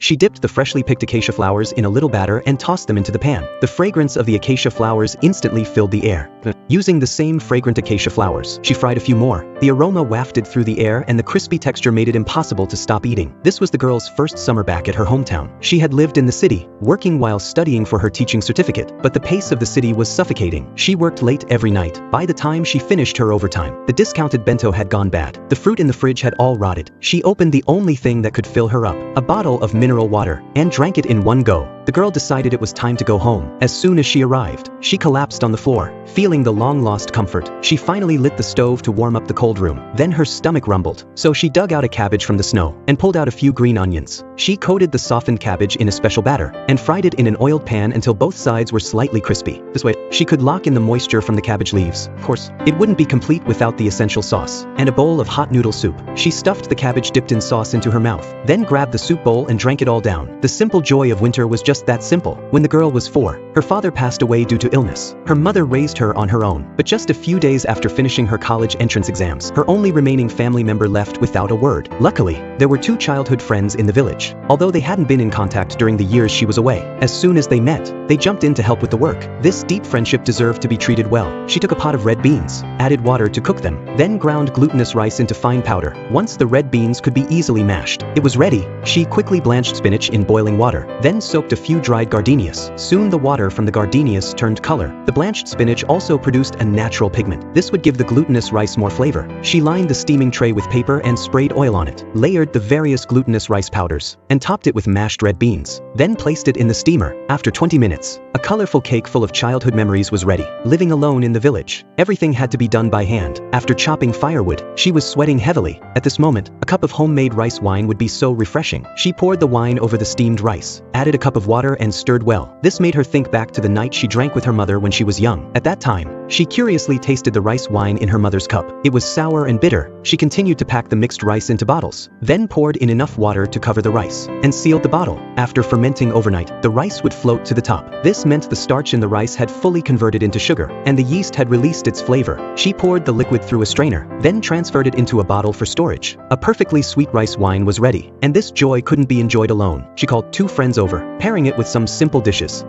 She dipped the freshly picked acacia flowers in a little batter and tossed them into the pan. The fragrance of the acacia flowers instantly filled the air. Using the same fragrant acacia flowers, she fried a few more. The aroma wafted through the air and the crispy texture made it impossible to stop eating. This was the girl's first summer back at her hometown. She had lived in the city, working while studying for her teaching certificate, but the pace of the city was suffocating. She worked late every night. By the time she finished her overtime, the discounted bento had gone bad. The fruit in the fridge had all rotted. She opened the only thing that could fill her up, a bottle of mineral water, and drank it in one go. The girl decided it was time to go home. As soon as she arrived, she collapsed on the floor, feeling the long-lost comfort. She finally lit the stove to warm up the cold room. Then her stomach rumbled, so she dug out a cabbage from the snow and pulled out a few green onions. She coated the softened cabbage in a special batter and fried it in an oiled pan until both sides were slightly crispy. This way, she could lock in the moisture from the cabbage leaves. Of course, it wouldn't be complete without the essential sauce and a bowl of hot noodle soup. She stuffed the cabbage dipped in sauce into her mouth, then grabbed the soup bowl and drank it all down. The simple joy of winter was just that simple. When the girl was 4, her father passed away due to illness. Her mother raised her on her own, but just a few days after finishing her college entrance exams, her only remaining family member left without a word. Luckily, there were 2 childhood friends in the village. Although they hadn't been in contact during the years she was away, as soon as they met, they jumped in to help with the work. This deep friendship deserved to be treated well. She took a pot of red beans, added water to cook them, then ground glutinous rice into fine powder. Once the red beans could be easily mashed, it was ready. She quickly blanched spinach in boiling water, then soaked a few dried gardenias. Soon the water from the gardenias turned color. The blanched spinach also produced a natural pigment. This would give the glutinous rice more flavor. She lined the steaming tray with paper and sprayed oil on it, layered the various glutinous rice powders, and topped it with mashed red beans. Then placed it in the steamer. After 20 minutes, a colorful cake full of childhood memories was ready. Living alone in the village, everything had to be done by hand. After chopping firewood, she was sweating heavily. At this moment, a cup of homemade rice wine would be so refreshing. She poured the wine over the steamed rice, added a cup of water and stirred well. This made her think back to the night she drank with her mother when she was young. At that time, she curiously tasted the rice wine in her mother's cup. It was sour and bitter. She continued to pack the mixed rice into bottles, then poured in enough water to cover the rice, and sealed the bottle. After fermenting overnight, the rice would float to the top. This meant the starch in the rice had fully converted into sugar, and the yeast had released its flavor. She poured the liquid through a strainer, then transferred it into a bottle for storage. A perfectly sweet rice wine was ready, and this joy couldn't be enjoyed alone. She called 2 friends over, pairing it with some simple dishes.